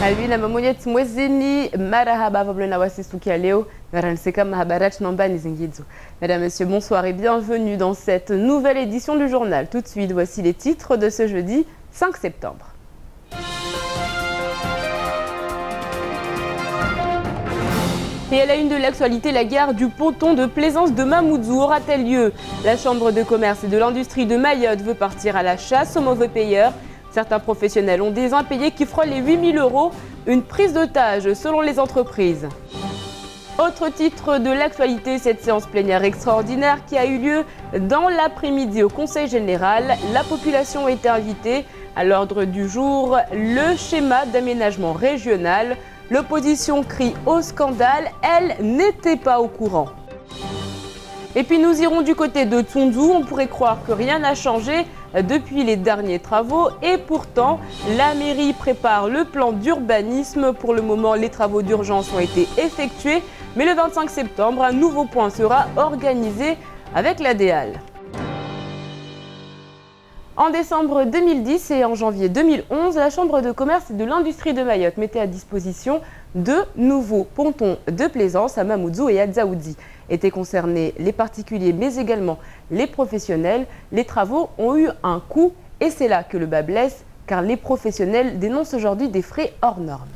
Havina mamonyetu mwezini marahaba vablona wasisuki ya leo naranseka mahabarat nambani zingidzo. Mesdames, Messieurs, bonsoir et bienvenue dans cette nouvelle édition du journal. Tout de suite, voici les titres de ce jeudi 5 septembre. Et à la une de l'actualité, la gare du ponton de Plaisance de Mamoudzou aura-t-elle lieu? La Chambre de commerce et de l'industrie de Mayotte veut partir à la chasse aux mauvais payeurs. Certains professionnels ont des impayés qui frôlent les 8 000 €, une prise d'otage selon les entreprises. Autre titre de l'actualité, cette séance plénière extraordinaire qui a eu lieu dans l'après-midi au Conseil général. La population était invitée. À l'ordre du jour, le schéma d'aménagement régional. L'opposition crie au scandale, elle n'était pas au courant. Et puis nous irons du côté de Tundou, on pourrait croire que rien n'a changé depuis les derniers travaux et pourtant la mairie prépare le plan d'urbanisme. Pour le moment, les travaux d'urgence ont été effectués, mais le 25 septembre, un nouveau point sera organisé avec la DEAL. En décembre 2010 et en janvier 2011, la Chambre de commerce et de l'industrie de Mayotte mettait à disposition deux nouveaux pontons de plaisance à Mamoudzou et à Dzaoudzi. Étaient concernés les particuliers mais également les professionnels. Les travaux ont eu un coût et c'est là que le bas blesse car les professionnels dénoncent aujourd'hui des frais hors normes.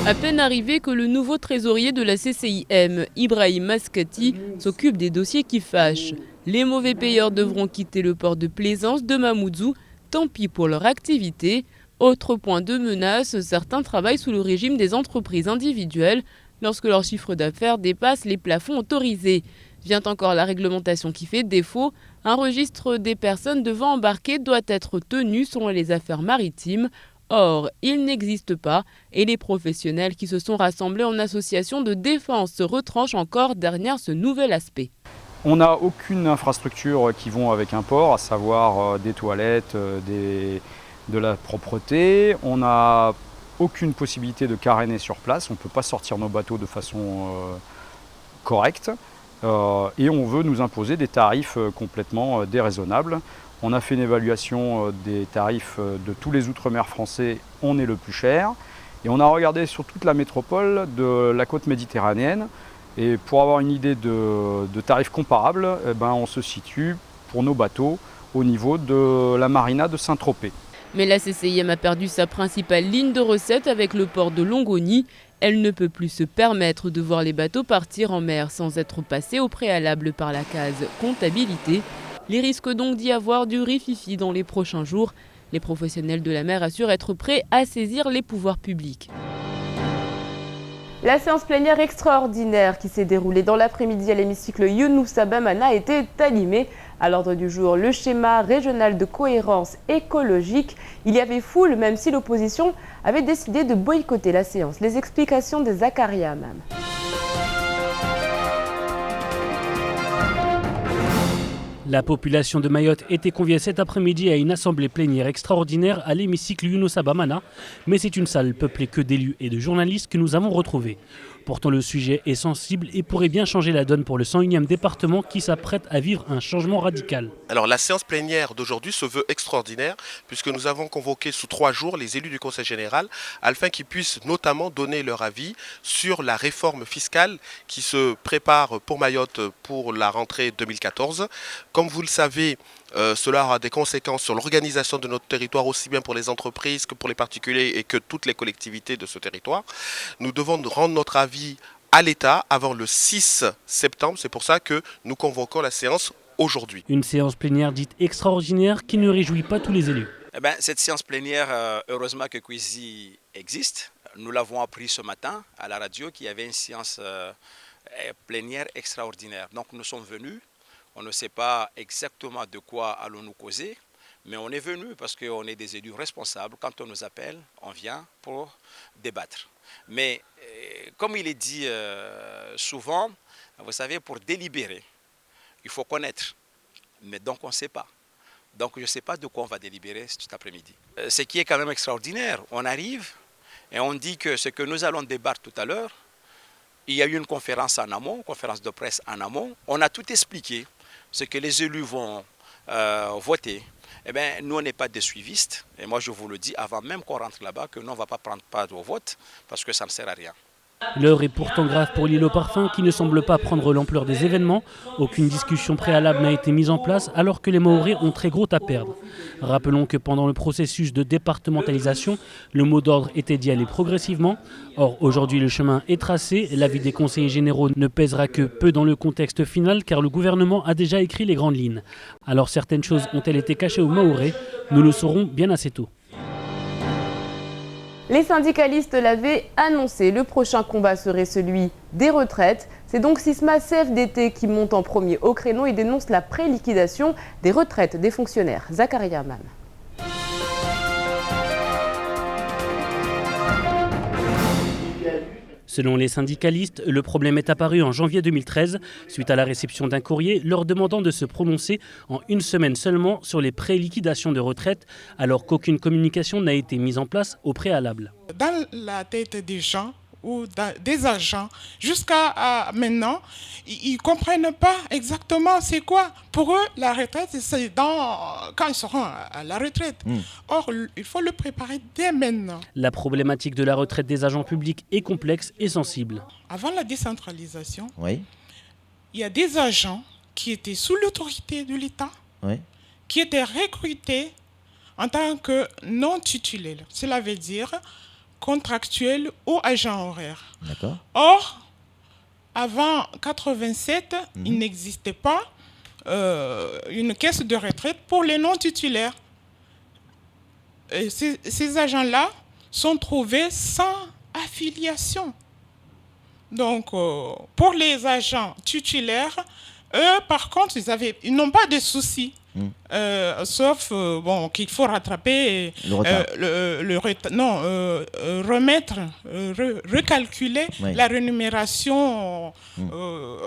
À peine arrivé que le nouveau trésorier de la CCIM, Ibrahim Maskati, s'occupe des dossiers qui fâchent. Les mauvais payeurs devront quitter le port de Plaisance de Mamoudzou, tant pis pour leur activité. Autre point de menace, certains travaillent sous le régime des entreprises individuelles lorsque leur chiffre d'affaires dépasse les plafonds autorisés. Vient encore la réglementation qui fait défaut. Un registre des personnes devant embarquer doit être tenu selon les affaires maritimes. Or, il n'existe pas et les professionnels qui se sont rassemblés en association de défense se retranchent encore derrière ce nouvel aspect. On n'a aucune infrastructure qui vont avec un port, à savoir des toilettes, de la propreté. On n'a aucune possibilité de caréner sur place. On ne peut pas sortir nos bateaux de façon correcte. Et on veut nous imposer des tarifs complètement déraisonnables. On a fait une évaluation des tarifs de tous les outre-mer français, on est le plus cher. Et on a regardé sur toute la métropole de la côte méditerranéenne. Et pour avoir une idée de tarifs comparables, on se situe pour nos bateaux au niveau de la marina de Saint-Tropez. Mais la CCIM a perdu sa principale ligne de recette avec le port de Longoni. Elle ne peut plus se permettre de voir les bateaux partir en mer sans être passés au préalable par la case comptabilité. Les risques donc d'y avoir du rififi dans les prochains jours. Les professionnels de la mer assurent être prêts à saisir les pouvoirs publics. La séance plénière extraordinaire qui s'est déroulée dans l'après-midi à l'hémicycle Younoussa Bamana était animée. À l'ordre du jour, le schéma régional de cohérence écologique. Il y avait foule, même si l'opposition avait décidé de boycotter la séance. Les explications de Zakaria Mam. La population de Mayotte était conviée cet après-midi à une assemblée plénière extraordinaire à l'hémicycle Younoussa Bamana, mais c'est une salle peuplée que d'élus et de journalistes que nous avons retrouvés. Pourtant le sujet est sensible et pourrait bien changer la donne pour le 101e département qui s'apprête à vivre un changement radical. Alors la séance plénière d'aujourd'hui se veut extraordinaire puisque nous avons convoqué sous 3 jours les élus du Conseil général afin qu'ils puissent notamment donner leur avis sur la réforme fiscale qui se prépare pour Mayotte pour la rentrée 2014. Comme vous le savez, cela aura des conséquences sur l'organisation de notre territoire, aussi bien pour les entreprises que pour les particuliers et que toutes les collectivités de ce territoire. Nous devons rendre notre avis à l'État avant le 6 septembre. C'est pour ça que nous convoquons la séance aujourd'hui. Une séance plénière dite extraordinaire qui ne réjouit pas tous les élus. Cette séance plénière, heureusement que Kouizi existe. Nous l'avons appris ce matin à la radio qu'il y avait une séance plénière extraordinaire. Donc nous sommes venus. On ne sait pas exactement de quoi allons-nous causer, mais on est venu parce qu'on est des élus responsables. Quand on nous appelle, on vient pour débattre. Mais comme il est dit souvent, vous savez, pour délibérer, il faut connaître. Mais donc on ne sait pas. Donc je ne sais pas de quoi on va délibérer cet après-midi. Ce qui est quand même extraordinaire, on arrive et on dit que ce que nous allons débattre tout à l'heure, il y a eu une conférence en amont, conférence de presse en amont. On a tout expliqué, ce que les élus vont voter. Eh bien, nous, on n'est pas des suivistes. Et moi, je vous le dis avant même qu'on rentre là-bas, que nous, on ne va pas prendre part au vote parce que ça ne sert à rien. L'heure est pourtant grave pour l'île aux parfums qui ne semble pas prendre l'ampleur des événements. Aucune discussion préalable n'a été mise en place alors que les Mahorais ont très gros à perdre. Rappelons que pendant le processus de départementalisation, le mot d'ordre était d'y aller progressivement. Or, aujourd'hui, le chemin est tracé. L'avis des conseillers généraux ne pèsera que peu dans le contexte final car le gouvernement a déjà écrit les grandes lignes. Alors certaines choses ont-elles été cachées aux Mahorais? Nous le saurons bien assez tôt. Les syndicalistes l'avaient annoncé, le prochain combat serait celui des retraites. C'est donc Sisma CFDT qui monte en premier au créneau et dénonce la pré-liquidation des retraites des fonctionnaires. Zakaria Mam. Selon les syndicalistes, le problème est apparu en janvier 2013 suite à la réception d'un courrier leur demandant de se prononcer en une semaine seulement sur les pré-liquidations de retraite alors qu'aucune communication n'a été mise en place au préalable. Dans la tête des gens ou des agents, jusqu'à maintenant, ils ne comprennent pas exactement c'est quoi. Pour eux, la retraite, c'est quand ils seront à la retraite. Or, il faut le préparer dès maintenant. La problématique de la retraite des agents publics est complexe et sensible. Avant la décentralisation, Oui, il y a des agents qui étaient sous l'autorité de l'État, oui, qui étaient recrutés en tant que non titulaires. Cela veut dire contractuels ou agents horaires. d'accord. Or, avant 87, il n'existait pas une caisse de retraite pour les non-titulaires. Et ces agents-là sont trouvés sans affiliation. Donc, pour les agents titulaires, eux, par contre, ils n'ont pas de soucis. Sauf qu'il faut rattraper recalculer la rémunération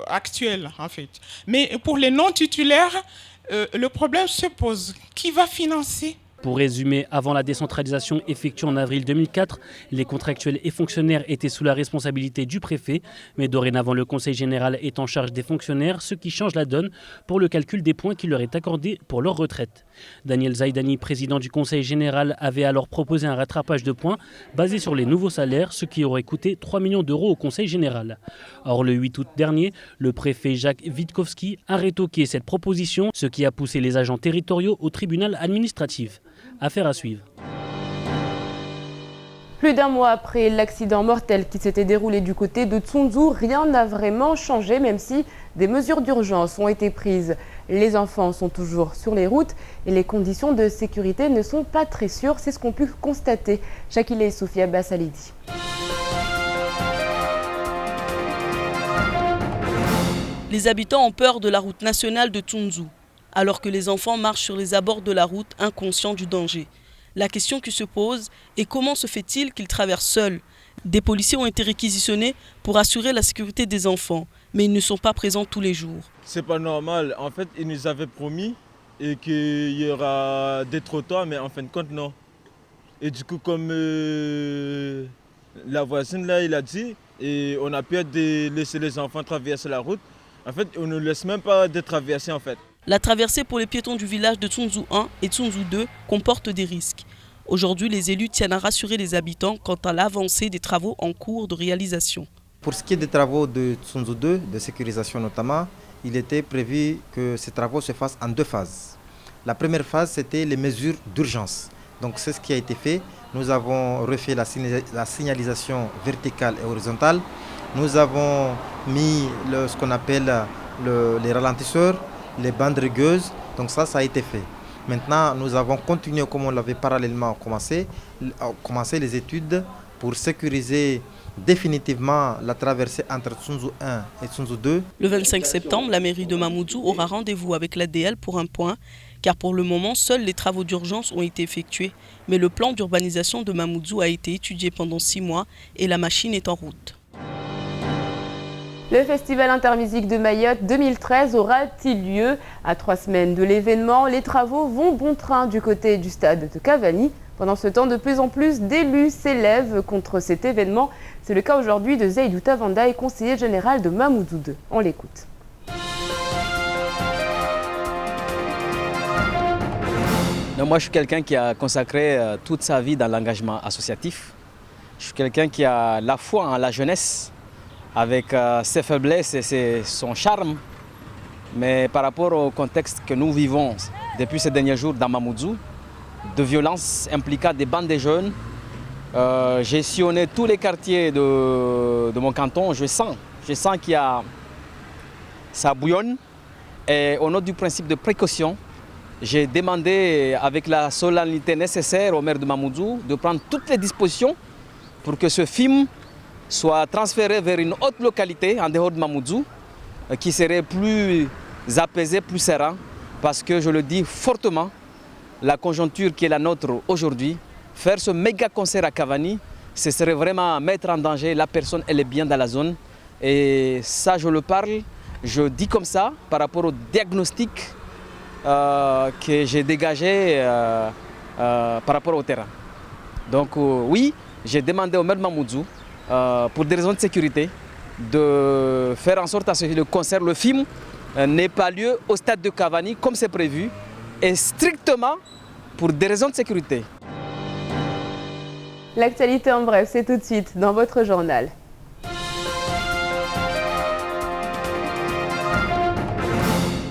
actuelle en fait. Mais pour les non titulaires, le problème se pose. Qui va financer? Pour résumer, avant la décentralisation effectuée en avril 2004, les contractuels et fonctionnaires étaient sous la responsabilité du préfet, mais dorénavant le Conseil général est en charge des fonctionnaires, ce qui change la donne pour le calcul des points qui leur est accordé pour leur retraite. Daniel Zaidani, président du Conseil général, avait alors proposé un rattrapage de points basé sur les nouveaux salaires, ce qui aurait coûté 3 millions d'euros au Conseil général. Or, le 8 août dernier, le préfet Jacques Witkowski a rétoqué cette proposition, ce qui a poussé les agents territoriaux au tribunal administratif. Affaire à suivre. Plus d'un mois après l'accident mortel qui s'était déroulé du côté de Tsunzu, rien n'a vraiment changé, même si des mesures d'urgence ont été prises. Les enfants sont toujours sur les routes et les conditions de sécurité ne sont pas très sûres. C'est ce qu'ont pu constater Shakila et Sophia Bassalidi. Les habitants ont peur de la route nationale de Tsunzu, alors que les enfants marchent sur les abords de la route inconscients du danger. La question qui se pose est comment se fait-il qu'ils traversent seuls? Des policiers ont été réquisitionnés pour assurer la sécurité des enfants, mais ils ne sont pas présents tous les jours. C'est pas normal. En fait, ils nous avaient promis qu'il y aura des trottoirs, mais en fin de compte, non. Et du coup, comme la voisine là, il a dit, et on a peur de laisser les enfants traverser la route. En fait, on ne laisse même pas de traverser en fait. La traversée pour les piétons du village de Tsunzu 1 et Tsunzu 2 comporte des risques. Aujourd'hui, les élus tiennent à rassurer les habitants quant à l'avancée des travaux en cours de réalisation. Pour ce qui est des travaux de Tsunzu 2, de sécurisation notamment, il était prévu que ces travaux se fassent en 2 phases. La première phase, c'était les mesures d'urgence. Donc c'est ce qui a été fait. Nous avons refait la signalisation verticale et horizontale. Nous avons mis ce qu'on appelle les ralentisseurs, les bandes rigueuses, donc ça a été fait. Maintenant, nous avons continué comme on l'avait parallèlement commencé les études pour sécuriser définitivement la traversée entre Tsunzu 1 et Tsunzu 2. Le 25 septembre, la mairie de Mamoudzou aura rendez-vous avec l'ADL pour un point, car pour le moment, seuls les travaux d'urgence ont été effectués. Mais le plan d'urbanisation de Mamoudzou a été étudié pendant 6 mois et la machine est en route. Le Festival intermusique de Mayotte 2013 aura-t-il lieu? À 3 semaines de l'événement, les travaux vont bon train du côté du stade de Cavani. Pendant ce temps, de plus en plus d'élus s'élèvent contre cet événement. C'est le cas aujourd'hui de Zeidou Tavanda, conseiller général de Mamoudzou 2. On l'écoute. Donc moi, je suis quelqu'un qui a consacré toute sa vie dans l'engagement associatif. Je suis quelqu'un qui a la foi en la jeunesse, avec ses faiblesses et son charme. Mais par rapport au contexte que nous vivons depuis ces derniers jours dans Mamoudzou, de violence impliquant des bandes de jeunes, j'ai sillonné tous les quartiers de mon canton. Je sens qu'il y a... ça bouillonne. Et au nom du principe de précaution, j'ai demandé avec la solennité nécessaire au maire de Mamoudzou de prendre toutes les dispositions pour que ce film soit transféré vers une autre localité en dehors de Mamoudzou, qui serait plus apaisé, plus serein, parce que je le dis fortement, la conjoncture qui est la nôtre aujourd'hui, faire ce méga concert à Cavani, ce serait vraiment mettre en danger la personne et les biens dans la zone. Et ça, je le parle, je dis comme ça par rapport au diagnostic que j'ai dégagé par rapport au terrain. Donc oui, j'ai demandé au maire de Mamoudzou, pour des raisons de sécurité, de faire en sorte à ce que le concert, le film, n'ait pas lieu au stade de Cavani comme c'est prévu, et strictement pour des raisons de sécurité. L'actualité en bref, c'est tout de suite dans votre journal.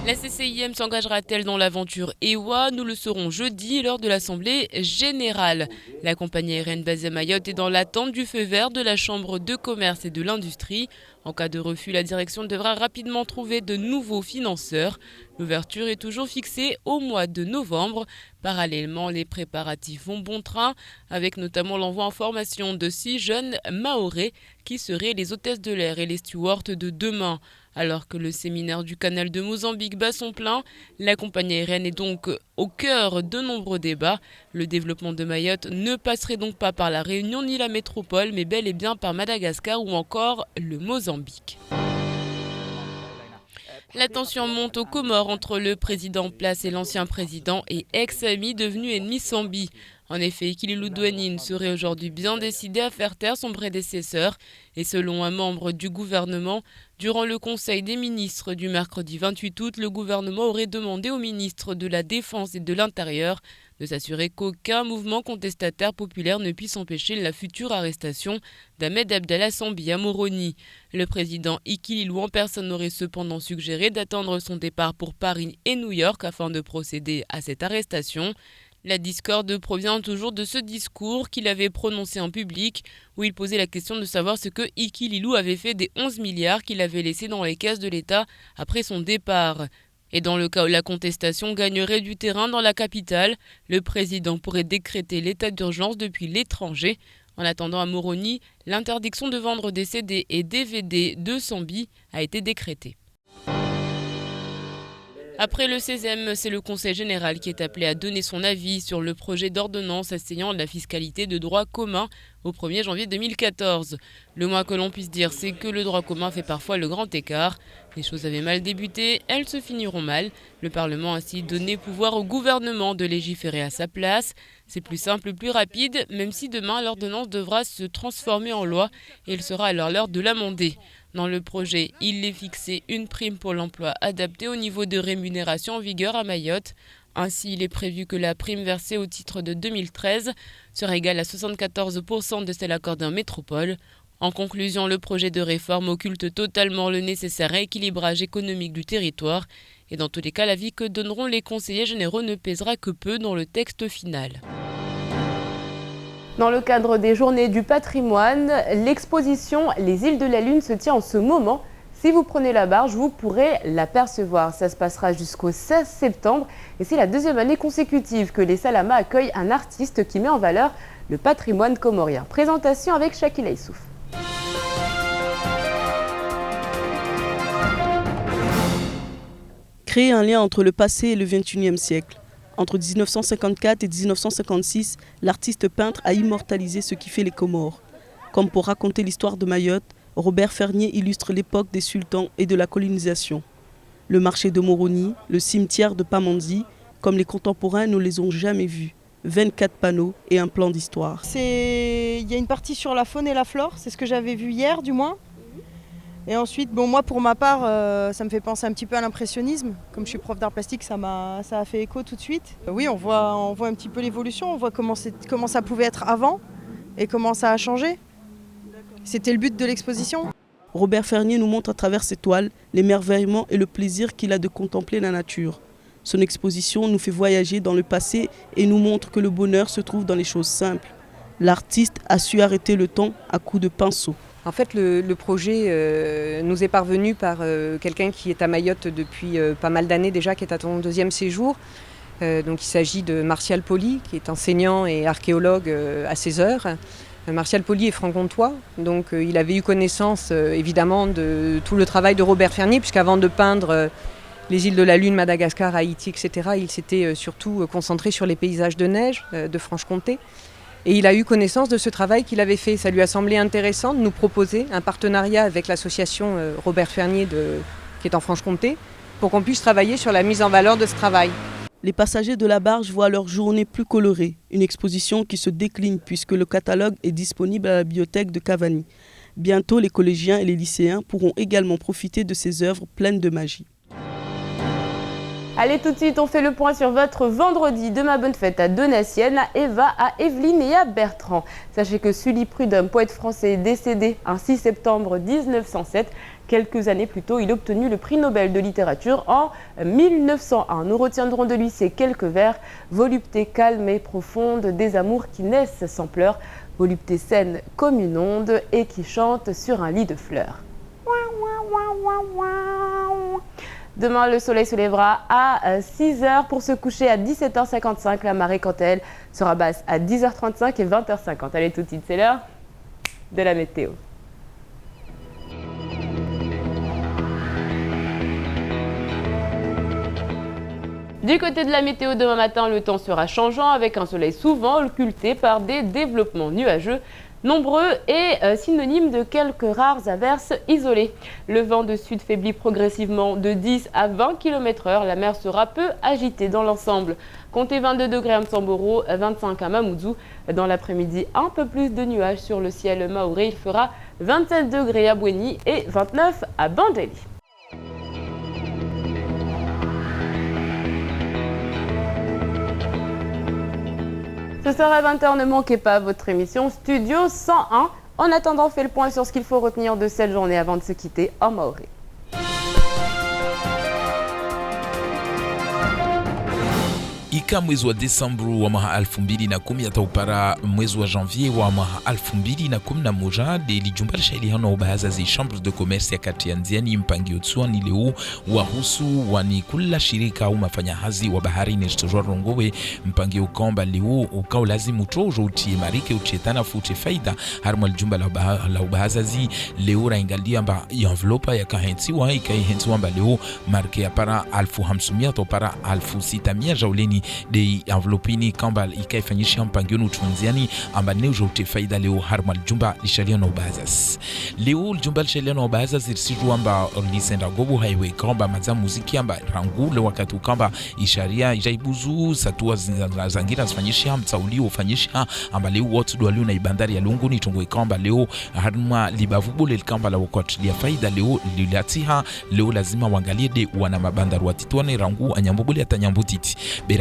La CCIM s'engagera-t-elle dans l'aventure EWA? Nous le saurons jeudi lors de l'Assemblée générale. La compagnie aérienne basée à Mayotte est dans l'attente du feu vert de la Chambre de commerce et de l'industrie. En cas de refus, la direction devra rapidement trouver de nouveaux financeurs. L'ouverture est toujours fixée au mois de novembre. Parallèlement, les préparatifs vont bon train, avec notamment l'envoi en formation de 6 jeunes Mahorais qui seraient les hôtesses de l'air et les stewards de demain. Alors que le séminaire du canal de Mozambique bat son plein, la compagnie aérienne est donc au cœur de nombreux débats. Le développement de Mayotte ne passerait donc pas par la Réunion ni la métropole, mais bel et bien par Madagascar ou encore le Mozambique. La tension monte aux Comores entre le président en place et l'ancien président et ex-ami devenu ennemi Sambi. En effet, Ikililou Douanine serait aujourd'hui bien décidé à faire taire son prédécesseur. Et selon un membre du gouvernement, durant le Conseil des ministres du mercredi 28 août, le gouvernement aurait demandé au ministre de la Défense et de l'Intérieur de s'assurer qu'aucun mouvement contestataire populaire ne puisse empêcher la future arrestation d'Ahmed Abdallah Sambi à Moroni. Le président Ikililou en personne aurait cependant suggéré d'attendre son départ pour Paris et New York afin de procéder à cette arrestation. La discorde provient toujours de ce discours qu'il avait prononcé en public, où il posait la question de savoir ce que Ikililou avait fait des 11 milliards qu'il avait laissés dans les caisses de l'État après son départ. Et dans le cas où la contestation gagnerait du terrain dans la capitale, le président pourrait décréter l'état d'urgence depuis l'étranger. En attendant à Moroni, l'interdiction de vendre des CD et DVD de Sambi a été décrétée. Après le 16e, c'est le Conseil général qui est appelé à donner son avis sur le projet d'ordonnance asseyant la fiscalité de droit commun au 1er janvier 2014. Le moins que l'on puisse dire, c'est que le droit commun fait parfois le grand écart. Les choses avaient mal débuté, elles se finiront mal. Le Parlement a ainsi donné pouvoir au gouvernement de légiférer à sa place. C'est plus simple, plus rapide, même si demain l'ordonnance devra se transformer en loi et il sera alors l'heure de l'amender. Dans le projet, il est fixé une prime pour l'emploi adaptée au niveau de rémunération en vigueur à Mayotte. Ainsi, il est prévu que la prime versée au titre de 2013 sera égale à 74% de celle accordée en métropole. En conclusion, le projet de réforme occulte totalement le nécessaire rééquilibrage économique du territoire. Et dans tous les cas, l'avis que donneront les conseillers généraux ne pèsera que peu dans le texte final. Dans le cadre des Journées du patrimoine, l'exposition Les îles de la Lune se tient en ce moment. Si vous prenez la barge, vous pourrez l'apercevoir. Ça se passera jusqu'au 16 septembre et c'est la deuxième année consécutive que les Salamas accueillent un artiste qui met en valeur le patrimoine comorien. Présentation avec Shakila Issouf. Créer un lien entre le passé et le XXIe siècle. Entre 1954 et 1956, l'artiste peintre a immortalisé ce qui fait les Comores. Comme pour raconter l'histoire de Mayotte, Robert Fernier illustre l'époque des sultans et de la colonisation. Le marché de Moroni, le cimetière de Pamandzi, comme les contemporains ne les ont jamais vus. 24 panneaux et un plan d'histoire. Il y a une partie sur la faune et la flore, c'est ce que j'avais vu hier du moins. Et ensuite, bon, moi pour ma part, ça me fait penser un petit peu à l'impressionnisme. Comme je suis prof d'art plastique, ça a fait écho tout de suite. Oui, on voit un petit peu l'évolution, on voit comment ça pouvait être avant et comment ça a changé. C'était le but de l'exposition. Robert Fernier nous montre à travers ses toiles l'émerveillement et le plaisir qu'il a de contempler la nature. Son exposition nous fait voyager dans le passé et nous montre que le bonheur se trouve dans les choses simples. L'artiste a su arrêter le temps à coups de pinceau. En fait, le projet nous est parvenu par quelqu'un qui est à Mayotte depuis pas mal d'années déjà, qui est à son 2e séjour. Donc il s'agit de Martial Poli, qui est enseignant et archéologue à Césaire. Martial Poli est franc-comtois, donc il avait eu connaissance évidemment de tout le travail de Robert Fernier, puisqu'avant de peindre les îles de la Lune, Madagascar, Haïti, etc., il s'était surtout concentré sur les paysages de neige de Franche-Comté. Et il a eu connaissance de ce travail qu'il avait fait. Ça lui a semblé intéressant de nous proposer un partenariat avec l'association Robert Fernier qui est en Franche-Comté pour qu'on puisse travailler sur la mise en valeur de ce travail. Les passagers de la barge voient leur journée plus colorée, une exposition qui se décline puisque le catalogue est disponible à la bibliothèque de Cavani. Bientôt, les collégiens et les lycéens pourront également profiter de ces œuvres pleines de magie. Allez, tout de suite, on fait le point sur votre vendredi. Demain, bonne fête à Donatienne, à Eva, à Evelyne et à Bertrand. Sachez que Sully Prudhomme, poète français, est décédé un 6 septembre 1907. Quelques années plus tôt, il a obtenu le prix Nobel de littérature en 1901. Nous retiendrons de lui ces quelques vers. Volupté calme et profonde, des amours qui naissent sans pleurs. Volupté saine comme une onde et qui chante sur un lit de fleurs. Demain, le soleil se lèvera à 6h pour se coucher à 17h55. La marée, quant à elle, sera basse à 10h35 et 20h50. Allez, tout de suite, c'est l'heure de la météo. Du côté de la météo, demain matin, le temps sera changeant avec un soleil souvent occulté par des développements nuageux. Nombreux et synonymes de quelques rares averses isolées. Le vent de sud faiblit progressivement de 10 à 20 km/h. La mer sera peu agitée dans l'ensemble. Comptez 22 degrés à Msamboro, 25 à Mamoudzou. Dans l'après-midi, un peu plus de nuages sur le ciel maoré. Il fera 27 degrés à Bouéni et 29 à Bandeli. Ce soir à 20h, ne manquez pas votre émission Studio 101. En attendant, on fait le point sur ce qu'il faut retenir de cette journée avant de se quitter en maoré. Ika mwezi wa Desemba wa mwaka 2010 ataupara mwezi wa Janvier wa mwaka 2011 lilijumbarisha ilihano baadhi za chambres de commerce ya kati ya Nziani mpangio tswani leo wahusu wani kula shirika au mafanyahazi wa bahari ni Rongowe mpangio kwamba leo ukao lazima utojo utie marike uchetana fute faida harma aljumba la baadhi leo raingalia mba envelope ya kahentiwa ikahentiwa mba leo marke ya para 1500 to para 1600 jauleni de envelopini kamba ikaifanyisha mpangio utunziani amba neujo utefaida leo harma aljumba lishalia no bazas leo aljumba lishalia no bazas irsiju amba lisenda gobo highway kamba maza muziki amba rangule wakati kamba isharia ijaibuzu satua zangira zifanyisha mtauli ufanyisha amba leo watu dwali na ibandari ya lungu ni tungwe kamba leo harma libavubule kamba la wakati faida leo lilatiha leo lazima wangalie de wana mabandaru watitwane rangu anyambubule atanyambutiti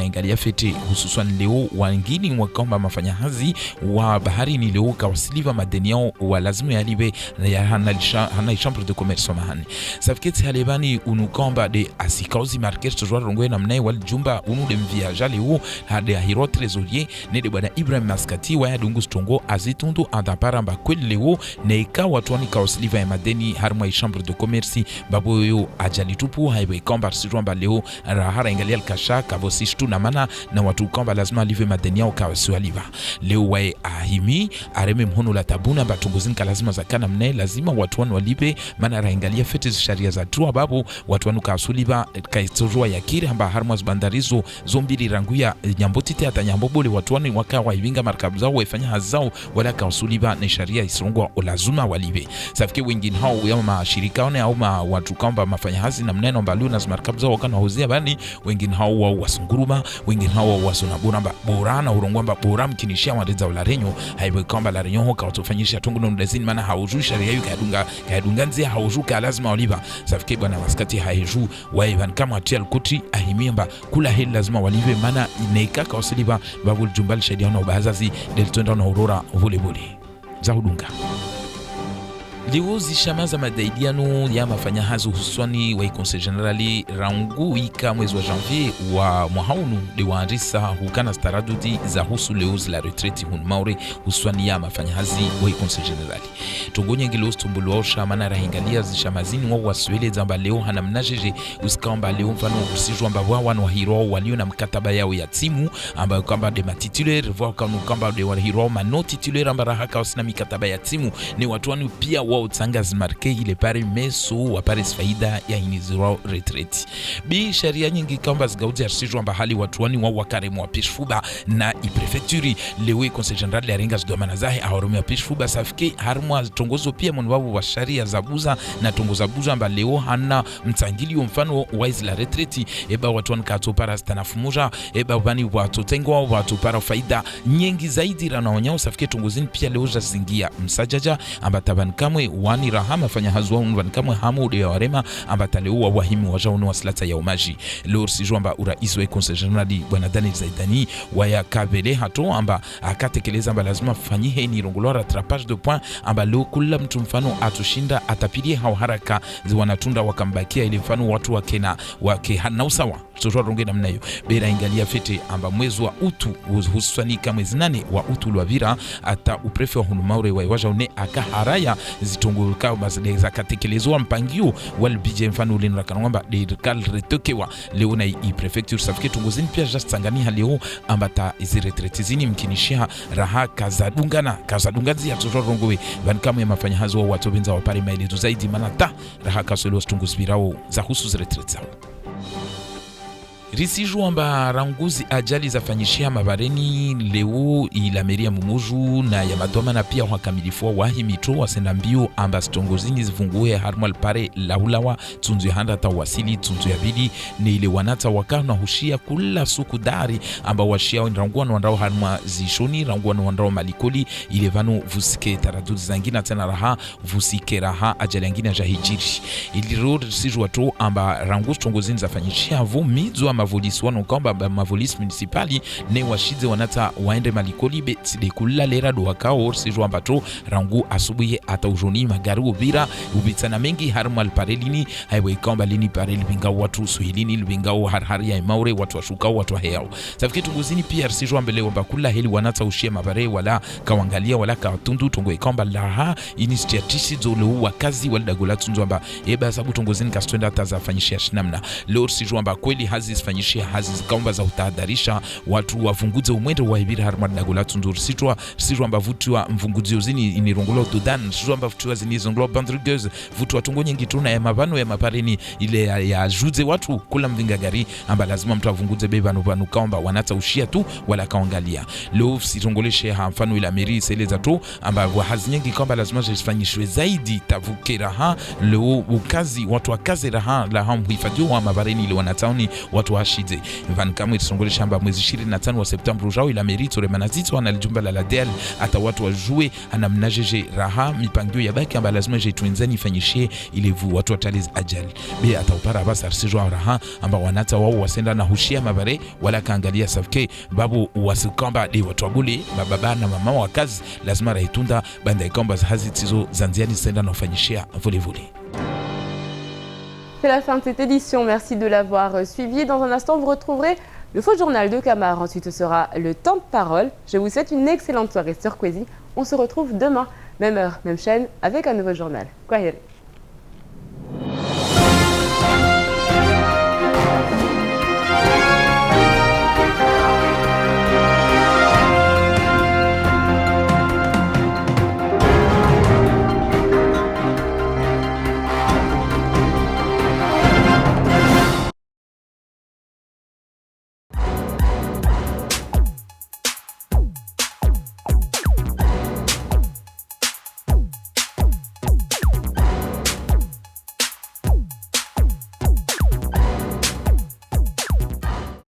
ingalia fete hususan leo wangini wakamba mafanyahazi wa bahari ni leo kawasiliva madeni yao wa lazima yalibe ya hana chambre de commerce mahani safiketi halebani unukamba de asikauzi market tujwa rongwe na mnae wal jumba unu de mviaja leo hade hiro trésorier ne de bwana Ibrahim Maskati wa ya dungu stongo azitundu andaparamba kweli leo ne ika watuani kawasiliva ya madeni harma chambre de commerce babo yo ajali tupu haiwe kamba sijwamba leo rahara ingalia alkasha kavosishtu na mana na watu kwamba lazima live madeni yao kawasiwaliva leo wae ahimi areme mhono la tabuna batunguzini lazima zakana mne lazima watu wanu walibe mana raingalia fete sharia za tuwa babu watu wanu kawasuliva kaisojua ya kiri hamba harmaz bandarizo zombili ranguya nyambotite hata nyambobole watu wanu waka waivinga markabu zao waifanya hazao wala kawasuliva na sharia isirongwa olazuma walibe safike wengine hao ya mashirika one au watu kwamba mafanya hazi na mneno mbalu na markabu zao wakana hozia bani wengine hao wa wasunguruma wengi hawa wasuna buramba burana urongwamba buram kinishia wadeza ularenyo haiwe kwamba la renyo hoka watufanyisha tungu na ndazini mana haujui sharia yu kaedunga nzia haujuka lazima waliba safike bwana maskati haiju waivan kama atia lukutri ahimiamba kula hili lazima walive mana ineikaka wasiliba babul jumbal shadia na ubahazazi deltuenda na aurora volebole za hudunga. Leo zishamaza madaidiano ya mafanyahazi hususani wa Conseil Generali rangu ika mwezi wa janvier wa mwahaunu liwaanrisa hukana staradudi za husu leo la retraite hun maure hususani ya mafanyahazi wa Conseil Generali. Tungonye ngilo stumbulu washa mana rahingalia zishamazini wa waswele zamba leo hana mnajeje usikamba leo mfano usijua mba wano wa hiro walio na mkataba yao ya timu ambayo kamba de matitulaire kamba de wa hiro mano titulaire amba rahaka wasina mikataba ya timu ni watu wanu pia wao tsanga zimarke ile pare meso wa pare faida ya iniziro retreat bi sharia nyingi kamba zigauzi arsijwa mba hali watu wani wa wakare mwa pishfuba na iprefecturi lewe Conseil General ya ringa zidomana zahe ahorumia pishfuba safike harumwa tongozo pia mwabu wa sharia zabuza na tongoza buza mba leo hana mtangili mfano waizi la retreti eba watu wani kato para stanafumuja eba wani watu tengwa watu para faida nyingi zaidi rana wanyao safike tongozini pia leo jazingia msajaja amba taban kamwe wani rahama fanya hazwa unvan kamwe hamu de warema amba taleuwa wahimi wajaunu waslata ya umaji leo sijua amba urais wa Conseil General bwana Daniel Zaidani waya kabele hato amba akatekeleza amba lazima fanyihe ni rongola rattrapage de point amba leo kula mtu mfano atushinda atapirie hao haraka wanatunda wakambakia ile mfano watu wake hana usawa soto ronge namna hiyo bera ingalia fete amba mwezi wa utu hususani kama mwezi 8 wa utu lwavira ata uprefe wa hunumaure wa wajaune akaharaya zitongolka bazeza katekelezwa mpangio walbije mfano ulinra kanwamba de kal retokewa leo na i prefecture safike tungozini pia just sangani leo ambata iziretretizini mkinishia raha kazadungazi ya soto rongowe bankamo ya mafanya hazo wa watu benza wa pare maelezo zaidi manata raha kasolo stunguzbirao za husu ziretretizao. Risiju amba ranguzi ajali za fanyishia mabareni leo ilameria mumuju na ya madoma na pia wakamilifu wa himito wasenda mbio amba stongozini zifungue harmal pare laulawa tunzu ya handa ta wasili tunzu ya bidi ni ile wanata wakana hushia kula suku dari amba washia rangua na wandrao harma zishoni rangua na wandrao malikoli ile vano vusike taradudi zangina tena raha vusike raha ajali yangina jahijiri ili road risiju wato amba rangu stongozini za fanyishia vumizu mavolisi wano kamba mavolisi municipali ne washize wanata waende malikoli betide kula lera do wakao sijua mbato rangu asubuhi ata ujoni magari ubira ubitsana mengi harmu alparelini highway kamba lini pareli binga watu suhilini binga harhari ya maure watu washuka watu heao safiki tunguzini pia sijua mbele wamba kula heli wanata ushia mabare wala kawangalia wala katundu tungo kamba laha initiatishi zolo wakazi wala dagola tunzo amba eba sabu tunguzini kastwenda tazafanyishia shinamna leo sijua mba kweli hazi fanyishia hazi kaomba za utahadharisha watu wavunguze umwendo wa ibira harmad dagola tundur sitwa amba vutwa mvunguzi uzini inirongolo dodan sitwa amba vutwa zini zongolo bandrugeuse vutwa tungo nyingi tuna ya mabano ya maparini ile ya juze watu kula mvinga gari amba lazima mtu avunguze bebano banu kaomba wanata ushia tu wala kaangalia leo sitongoleshe mfano ila meri seleza tu amba hazi nyingi kaomba lazima zifanyishwe zaidi tavukera ha leo ukazi watu wakaze raha la mhifadhi wa maparini ile wanataoni watu washide van kamwe tsongole shamba mwezi 25 wa Septemba ujao ila merito remanazito na lijumba la ladel ata watu wajue ana mnajeje raha mipangio ya baki amba lazima je tuenzani fanyishie ile vu watu wataliz ajali be ata upara basa arsijo raha amba wanata wao wasenda na hushia mabare wala kaangalia safke babu wasikamba de watu wabule baba na mama wa kazi lazima raitunda banda ikamba hazi tizo zanziani senda na fanyishia volevole. C'est la fin de cette édition, merci de l'avoir suivi. Dans un instant, vous retrouverez le faux journal de Camar. Ensuite, ce sera le temps de parole. Je vous souhaite une excellente soirée sur Kwezi. On se retrouve demain, même heure, même chaîne, avec un nouveau journal. Kwaheri.